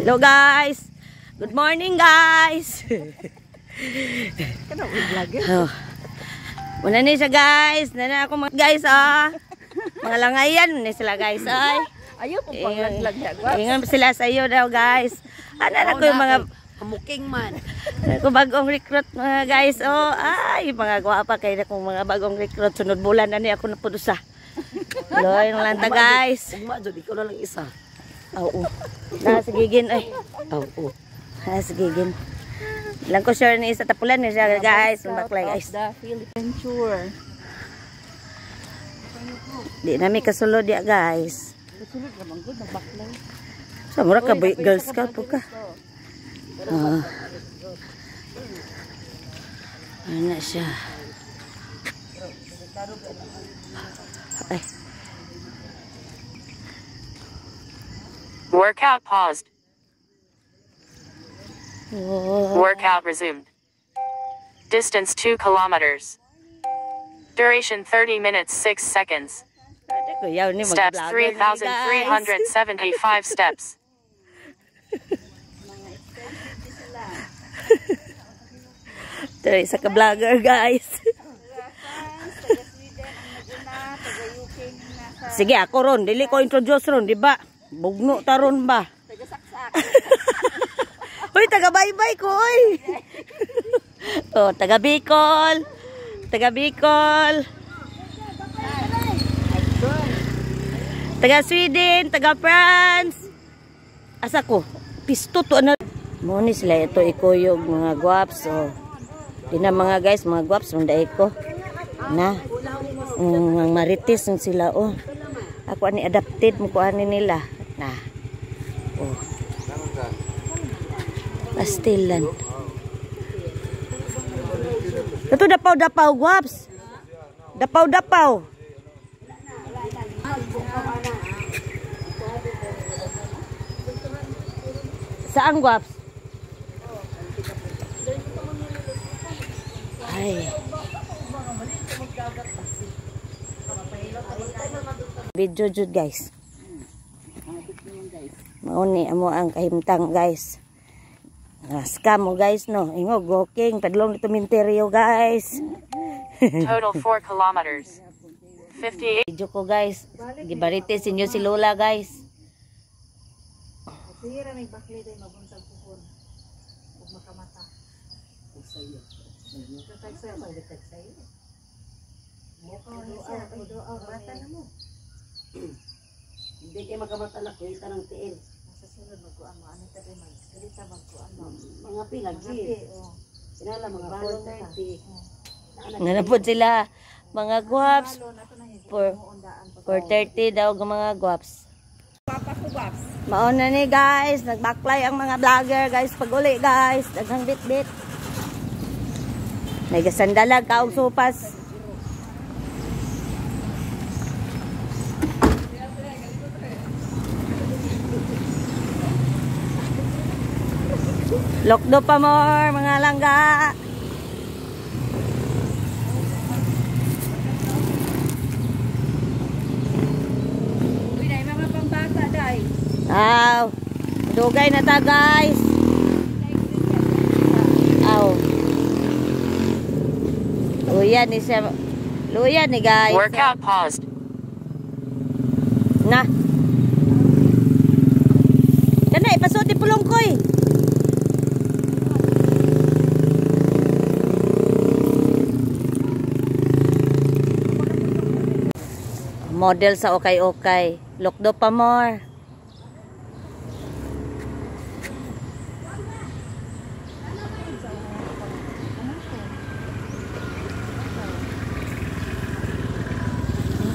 Hello guys. Good morning guys. Oh. Muna ni siya guys. Nana ako mga guys mga langayan ni sila guys ay. Ayo pong panglag dagwa. Ingon sila sa iyo daw guys. Ana ko yung mga kamuking man. Ako bagong recruit mga guys. Oh, ay mga gwapa kay akong mga bagong recruit sunod bulan na ni ako na pudusa. Loy lang ta guys. Ugma jud ikaw na lang isa. Oo. Nasigigin ay. Oo. Nasigigin. Lang ko sure ni isa tapulan ni siya guys, baklay guys. The Philippine tour. Di nami kasulod dia guys. Kasulod ra man gud baklay. Sa mura ka Girl Scout po ka. Ano siya? Ay. Workout paused. Oh. Workout resumed. Distance 2 kilometers. Duration 30 minutes 6 seconds. Steps 3,375 steps. Dari sa ka-vlogger guys. Sige ako ron, dili ko introduce ron, di ba? Bugno taron ba? Taga-saksak. Uy, taga-bye-bye ko, uy. Oh, taga-Bicol. Taga-Bicol. Taga-Sweden, taga-France. Asa ko? Pisto to ano. Muni sila ito ikuyog mga guwaps. Oh. Di na mga guys, mga guwaps, manday ko. Na. Mga marites sila, oh. Ako ani adapted mo ko ani nila. Na. Oh. Pastilan. Ito dapaw-dapaw, guwaps. Dapaw-dapaw. Saan guwaps? Ay. Video jud guys. Mauni amo ang kahimtang guys. Scam mo guys no. Ingog walking padlong dito minteryo guys. Total 4 kilometers. 58. Video ko guys. Gibarites inyo si Lola guys. Sira may bakli day mabuntag pupon. Ug makamata. Sayo. Sayo magdetect sayo. Mo ko mata na mo. Hindi kayo makamata na kuya ng tiil. Sa sunod magkuan mo ano tabi magdilita magkuan mo. Mga pilagi. Sinala mga 4:30. Nanapod sila mga guwaps. 4:30 daw ng mga guwaps. Papa ko guwaps. Mauna ni guys, nagbaklay ang mga vlogger guys, pag-uli guys, daghang bit-bit. Nagasandalag kaog supas. Lokdo pa more mga langga. Uy, dai mga pambata dai. Aw. Dugay na ta guys. Aw. Luya ni siya. Luya ni guys. Workout paused. Na. Kana ipasuti pulong koy. Model sa okay-okay. Lokdo pa more.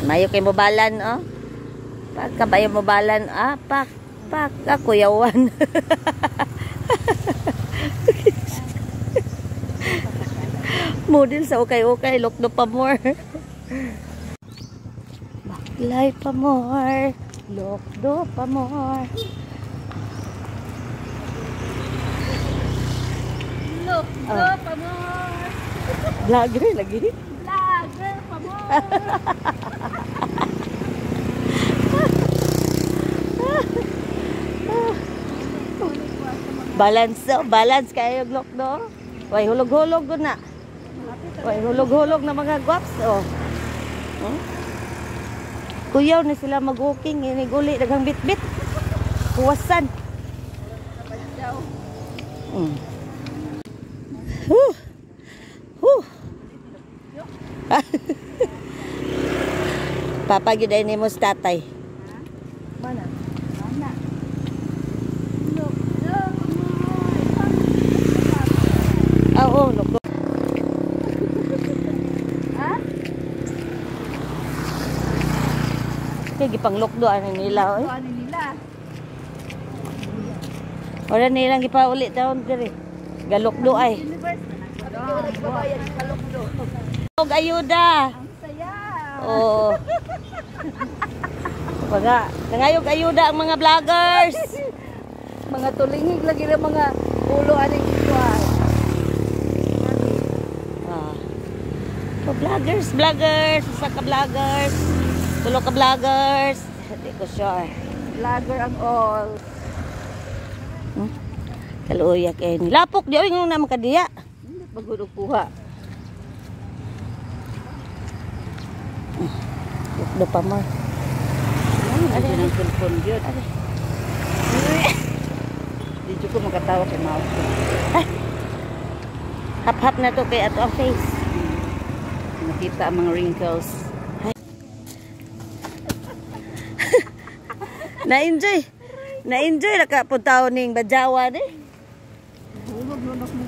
Mayo kay mobalan, oh. Pagka bayo mobalan, pak, kuyawan. Model sa okay-okay. Lokdo pa more. Baklay pa more. Lokdo pa more. Lokdo pa more. Vlogger lagi. Vlogger pa more. Balance kayo glok do. Way hulog-hulog do na. Way hulog-hulog na mga gwaps oh. Kuyaw na sila mag-walking, iniguli daghang bit-bit. Kuwasan. Papagyuday ni mo sa tatay. Mana? Mana? Oo, loko. Ha? Kaya gipanglokdo ano nila oy. Ano nila? Ora nilang gipauli taon diri. Galokdo ay. Og ayuda. Ang saya. Oo. Baga, nangayog ayuda ang mga vloggers. Mga tulingig lagi ng mga ulo aning ikuan. So, vloggers, isa ka vloggers, tulo ka vloggers. Hindi ko sure. Vlogger ang all. Kaluya kay ni. Lapok di oy ngano naman kadiya. Hindi pagulog kuha. Do pa mo. Ano ang cellphone yun? Dito ko makatawa kay Mao. Hap-hap na to kay ato ang face. Nakita ang mga wrinkles. Na-enjoy. Na-enjoy na ka puntaw ning Badyawa ni. Hulog lunok mo.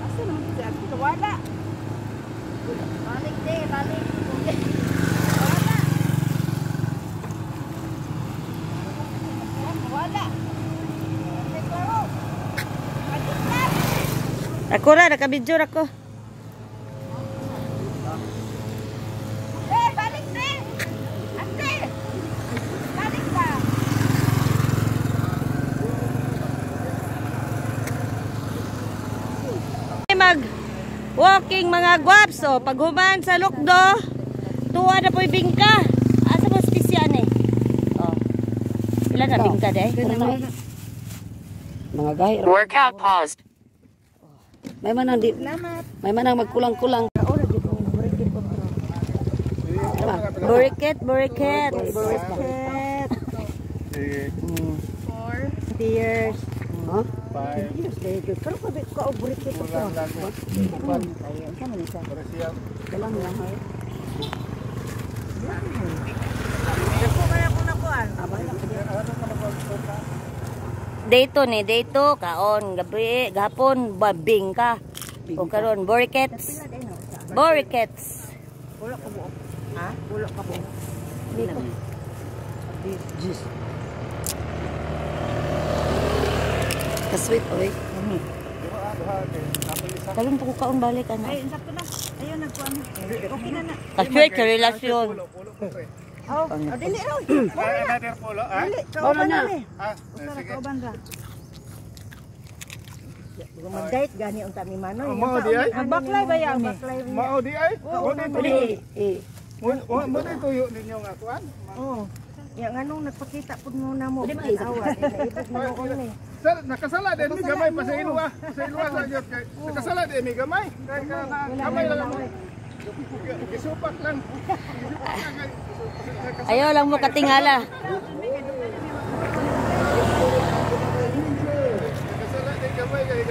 Asa naman si Aki? Wala. Balik de, balik. Wala. Ako ra nakabidyo ra ko. Balik de. Ate. Balik ka. Mag walking mga gwaps o paghuman sa Lukdo tuwa na po'y bingka asa mo stisyan eh oh pila na bingka day Mga gahi. Workout paused. May manang di. May manang magkulang-kulang. Buriket 4 years. Huh? 5 Years day good. Pero pa ko buriket ko. Ayun sa man isa. Dalang lang ha. dayto ni dayto kaon gabi gapon bingka o karon burikets Wala ka mo. Ha? Wala ka mo. Dito. Jis. Kasweet oy. karon po ko kaon balik ana Ay, sakto na. Ayun nagkuan. Okay na na. kasway ka relasyon Oh, dili raw. Another polo, ah? Dili, kauban na. Ah, Usara sige. kauban ra. Mag-date gani unta ni Manoy. Mao di ay? Baklay ba yan? Baklay. Mao di ay? Mo di tuyo. Eh. Mo di tuyo ninyo nga kuan. Oh. Yang anong nagpakita pud mo na mo. Awat. Naibot mo ko ni. Sir, nakasala din mi gamay pa sa ilwa. Sa ilwa sa gyud kay. Nakasala din mi gamay. Kay gamay lang mo. Gisupak lang. ayaw lang mo katingala Nakasala din gamay kay